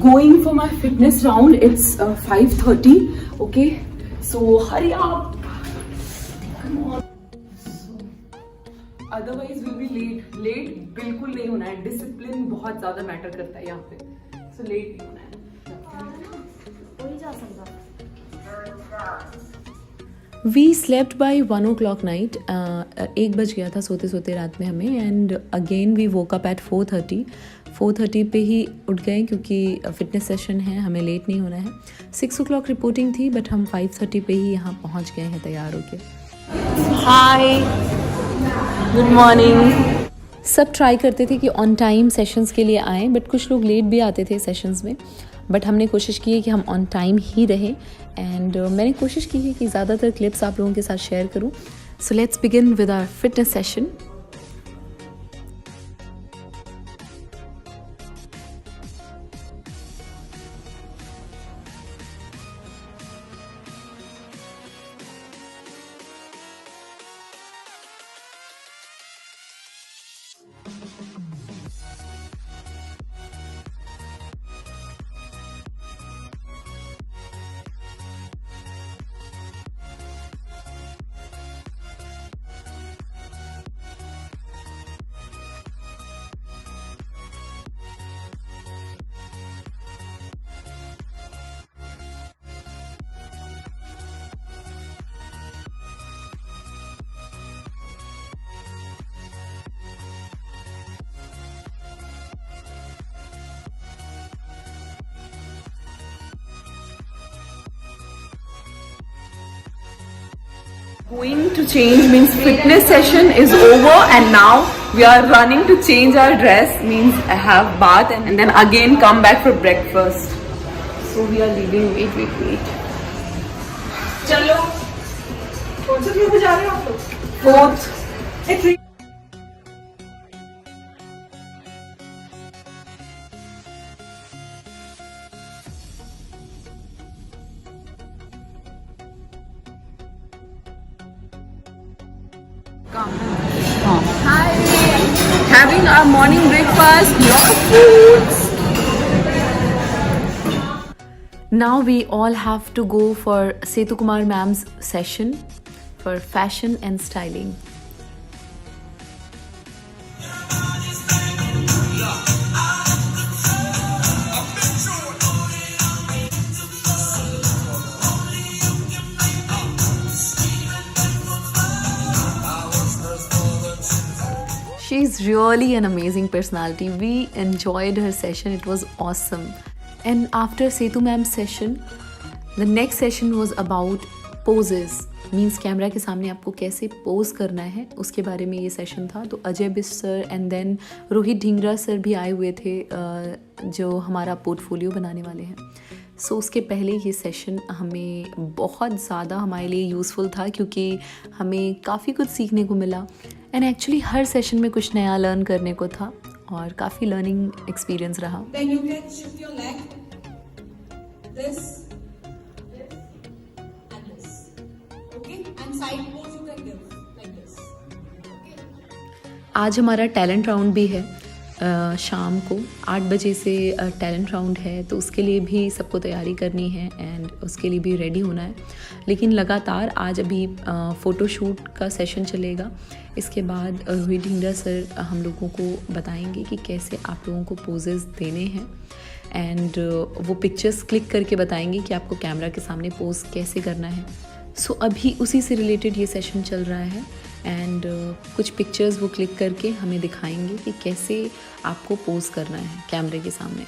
going for my fitness round. It's 5:30. Okay, so hurry up. Come on. Otherwise we'll be late. Late बिल्कुल नहीं होना है. Discipline बहुत ज्यादा मैटर करता है यहाँ पे. So late नहीं होना है. कोई जा सकता. We slept by 1 o'clock night. 1 बज गया था सोते सोते रात में हमें. And again we woke up at 4:30 पे ही उठ गए क्योंकि फिटनेस सेशन है, हमें लेट नहीं होना है. 6 o'clock रिपोर्टिंग थी बट हम 5:30 पे ही यहाँ पहुँच गए हैं तैयार होके. हाय, गुड मॉर्निंग. सब ट्राई करते थे कि ऑन टाइम सेशंस के लिए आएँ, बट कुछ लोग लेट भी आते थे सेशंस में. बट हमने कोशिश की है कि हम ऑन टाइम ही रहें. एंड मैंने कोशिश की है कि ज़्यादातर क्लिप्स आप लोगों के साथ शेयर करूं. So let's begin with our fitness session. Going to change means fitness session is over and now we are running to change our dress, means I have bath and then again come back for breakfast. So we are leaving. Wait. चलो. कौन से floor पे जा रहे हो आप लोग? 4th. Hi. Having our morning breakfast, lot of foods. Now we all have to go for Setu Kumar ma'am's session for fashion and styling. She's really an amazing personality. We enjoyed her session. It was awesome. And after Setu ma'am's session, the next session was about poses. Means camera के सामने आपको कैसे pose करना है उसके बारे में ये सेशन था. तो Ajay Bist sir and then Rohit Dhingra sir भी आए हुए थे जो हमारा पोर्टफोलियो बनाने वाले हैं. सो उसके पहले ये सेशन हमें बहुत ज़्यादा हमारे लिए यूज़फुल था क्योंकि हमें काफ़ी कुछ सीखने को मिला. एंड एक्चुअली हर सेशन में कुछ नया लर्न करने को था और काफ़ी लर्निंग एक्सपीरियंस रहा. Then you can shift your leg, this, and this. Okay? And side pose you can give like this. Okay? आज हमारा टैलेंट राउंड भी है. शाम को 8 बजे से टैलेंट राउंड है तो उसके लिए भी सबको तैयारी करनी है एंड उसके लिए भी रेडी होना है. लेकिन लगातार आज अभी फ़ोटोशूट का सेशन चलेगा. इसके बाद रोहित ढींगरा सर हम लोगों को बताएंगे कि कैसे आप लोगों को पोजेस देने हैं एंड वो पिक्चर्स क्लिक करके बताएंगे कि आपको कैमरा के सामने पोज कैसे करना है. सो अभी उसी से रिलेटेड ये सेशन चल रहा है एंड कुछ पिक्चर्स वो क्लिक करके हमें दिखाएंगे कि कैसे आपको पोज करना है कैमरे के सामने.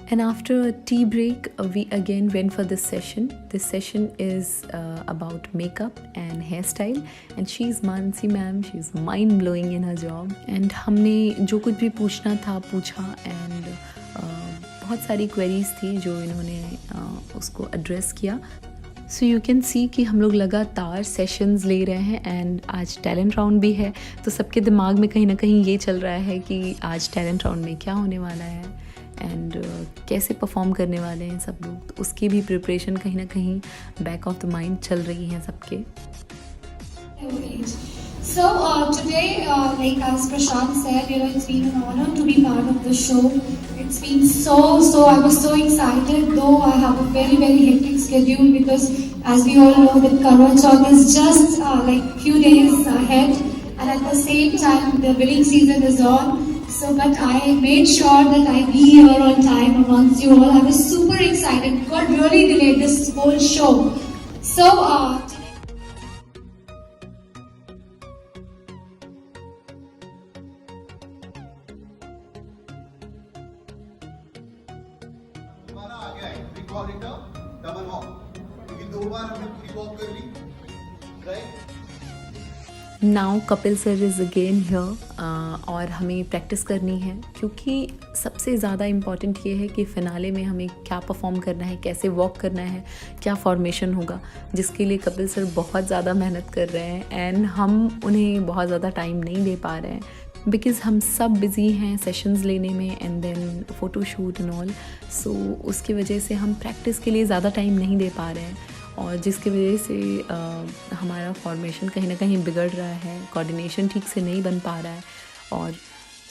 And after a tea break, we again went for this session. This session is about makeup and hairstyle. And she's Mansi ma'am. She's mind blowing in her job. And हमने जो कुछ भी पूछना था पूछा and बहुत सारी queries थी जो इन्होंने उसको address किया. सो यू कैन सी कि हम लोग लगातार सेशंस ले रहे हैं एंड आज टैलेंट राउंड भी है, तो सबके दिमाग में कहीं ना कहीं ये चल रहा है कि आज टैलेंट राउंड में क्या होने वाला है एंड कैसे परफॉर्म करने वाले हैं सब लोग. तो उसकी भी प्रिपरेशन कहीं ना कहीं बैक ऑफ द माइंड चल रही हैं सबके. So today, like as Prashant said, it's been an honor to be part of the show. It's been so, I was so excited, though I have a very, very hectic schedule because as we all know that Karwa Chauth is just like few days ahead, and at the same time the wedding season is on. So, but I made sure that I be here on time amongst you all. I was super excited. God really delayed this whole show. So, हमारा आ गया है, we call it a double walk. क्योंकि 2 बार हमने free walk कर ली, right? Now Kapil sir is again here और हमें practice करनी है क्योंकि सबसे ज़्यादा इम्पॉर्टेंट ये है कि फ़िनाले में हमें क्या परफॉर्म करना है, कैसे वॉक करना है, क्या फॉर्मेशन होगा, जिसके लिए कपिल सर बहुत ज़्यादा मेहनत कर रहे हैं एंड हम उन्हें बहुत ज़्यादा टाइम नहीं दे पा रहे हैं बिकॉज़ हम सब बिज़ी हैं सेशंस लेने में and then photo shoot and all. So उसकी वजह से हम प्रैक्टिस के लिए ज़्यादा टाइम नहीं दे पा रहे हैं और जिसकी वजह से हमारा फॉर्मेशन कहीं ना कहीं बिगड़ रहा है, कोऑर्डिनेशन ठीक से नहीं बन पा रहा है. और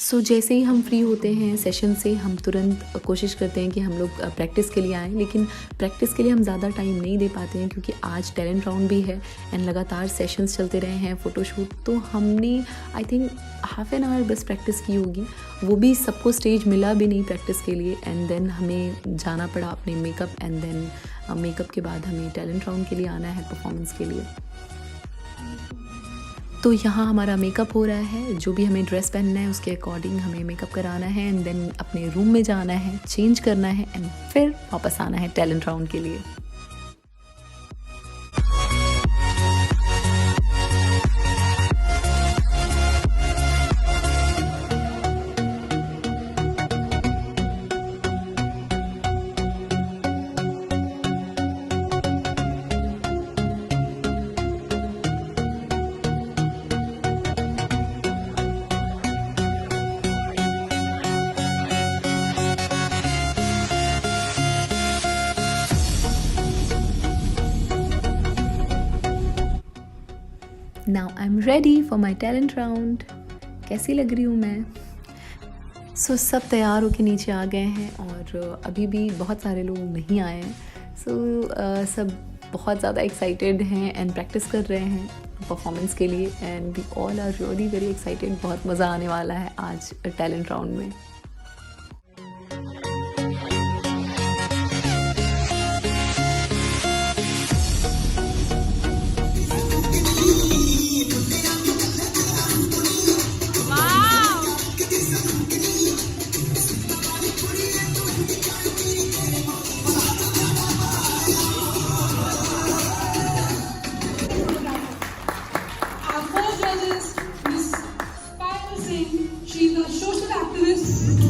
सो जैसे ही हम फ्री होते हैं सेशन से हम तुरंत कोशिश करते हैं कि हम लोग प्रैक्टिस के लिए आएँ, लेकिन प्रैक्टिस के लिए हम ज़्यादा टाइम नहीं दे पाते हैं क्योंकि आज टैलेंट राउंड भी है एंड लगातार सेशंस चलते रहे हैं, फ़ोटोशूट. तो हमने I think half an hour बस प्रैक्टिस की होगी, वो भी सबको स्टेज मिला भी नहीं प्रैक्टिस के लिए एंड देन हमें जाना पड़ा अपने मेकअप एंड देन मेकअप के बाद हमें टैलेंट राउंड के लिए आना है परफॉर्मेंस के लिए. तो यहाँ हमारा मेकअप हो रहा है, जो भी हमें ड्रेस पहनना है उसके अकॉर्डिंग हमें मेकअप कराना है एंड देन अपने रूम में जाना है, चेंज करना है एंड फिर वापस आना है टैलेंट राउंड के लिए. Now I'm ready for my talent round. कैसी लग रही हूँ मैं? सो सब तैयार होके नीचे आ गए हैं और अभी भी बहुत सारे लोग नहीं आए हैं. सो सब बहुत ज़्यादा एक्साइटेड हैं एंड प्रैक्टिस कर रहे हैं परफॉर्मेंस के लिए and we all are really very excited. बहुत मज़ा आने वाला है आज टैलेंट राउंड में. She's a social activist.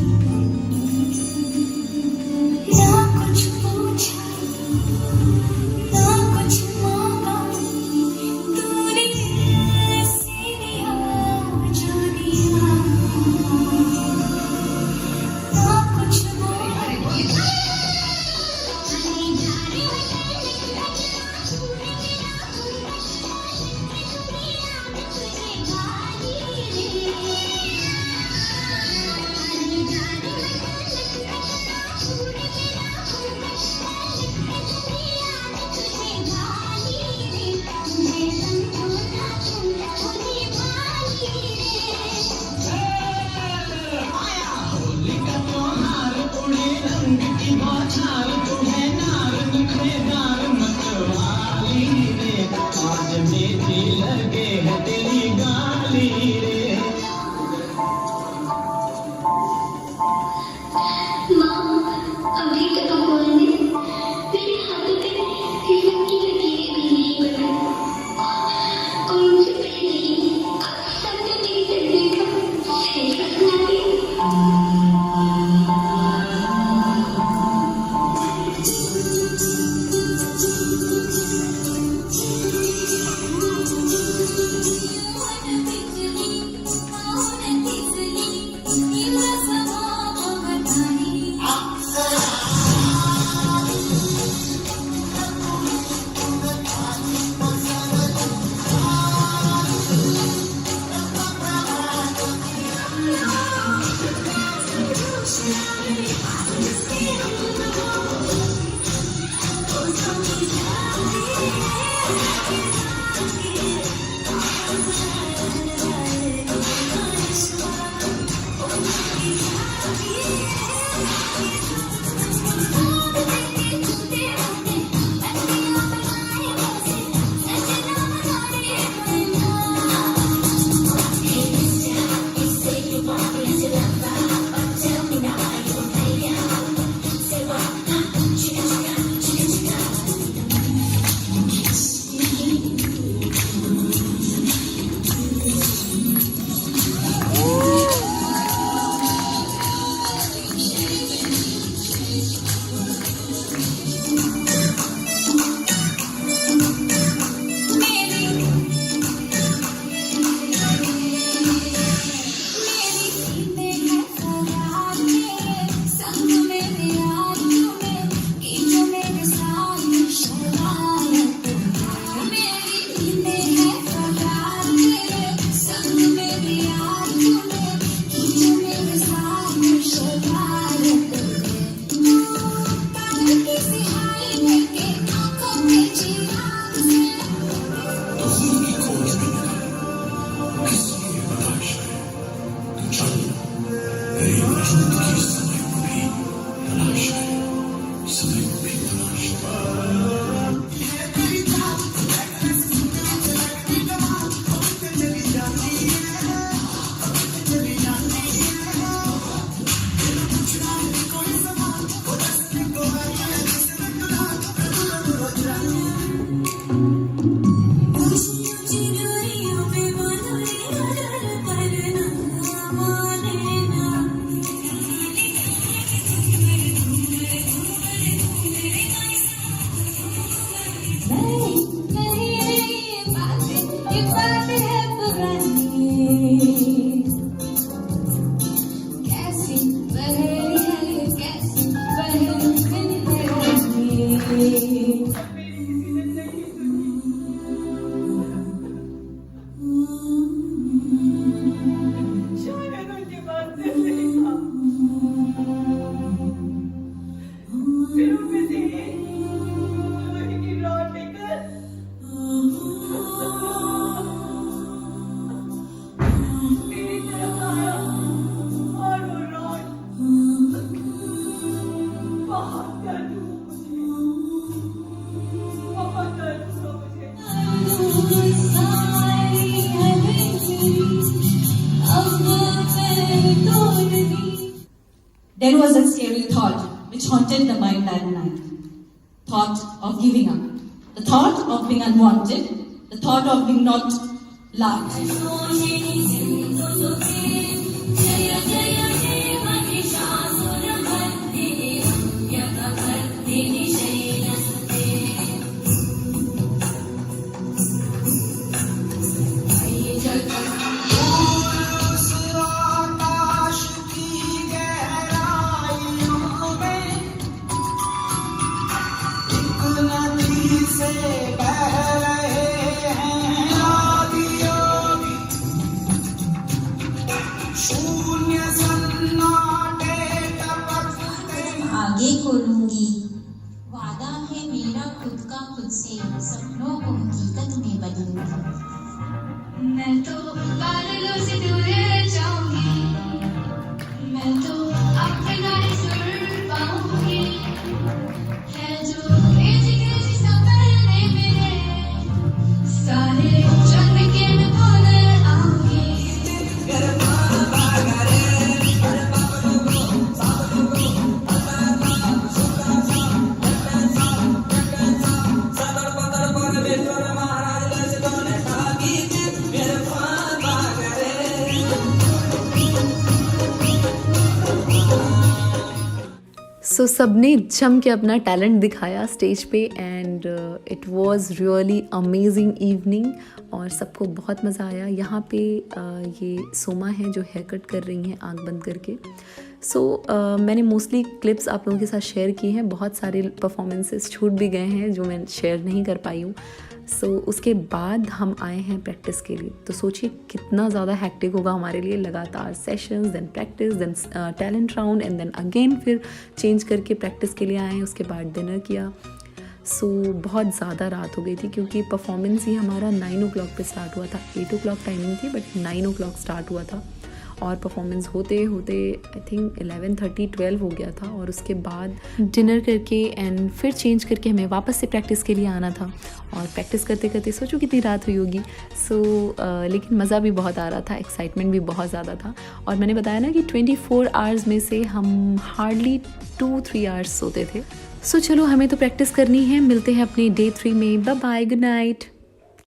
there was that scary thought which haunted the mind that night. Thought of giving up. The thought of being unwanted. The thought of being not loved. आगे को लूंगी वादा है मेरा खुद का खुद से सपनों को हकीकत में बदलूंगी मैं तो बादलों से दूर जाऊंगी मैं तो अपना ही सुर पाऊंगी है जो क्रेजी क्रेजी सपने मेरे सारे जन्म के मैं भूल आऊंगी सो सबने जम के अपना टैलेंट दिखाया स्टेज पे and it was really amazing evening और सबको बहुत मज़ा आया। यहाँ पे ये सोमा है जो हेयर कट कर रही हैं आंख बंद करके। मैंने मोस्टली क्लिप्स आप लोगों के साथ शेयर की हैं, बहुत सारे परफॉर्मेंसेस छूट भी गए हैं जो मैं शेयर नहीं कर पाई हूँ। उसके बाद हम आए हैं प्रैक्टिस के लिए। तो सोचिए कितना ज़्यादा हैक्टिक होगा हमारे लिए, लगातार sessions, then practice, then talent round and then again फिर चेंज करके प्रैक्टिस के लिए आए। उसके बाद डिनर किया। बहुत ज़्यादा रात हो गई थी क्योंकि परफॉर्मेंस ही हमारा 9 o'clock पे स्टार्ट हुआ था। 8 o'clock टाइमिंग थी बट 9 o'clock स्टार्ट हुआ था और परफॉर्मेंस होते होते आई थिंक 11:30 12 हो गया था। और उसके बाद डिनर करके एंड फिर चेंज करके हमें वापस से प्रैक्टिस के लिए आना था। और प्रैक्टिस करते करते सोचो कितनी रात हुई होगी। लेकिन मज़ा भी बहुत आ रहा था, एक्साइटमेंट भी बहुत ज़्यादा था। और मैंने बताया ना कि 24 आवर्स में से हम हार्डली 2-3 आवर्स सोते थे। चलो हमें तो प्रैक्टिस करनी है। मिलते हैं अपने डे 3 में। Bye bye, good night.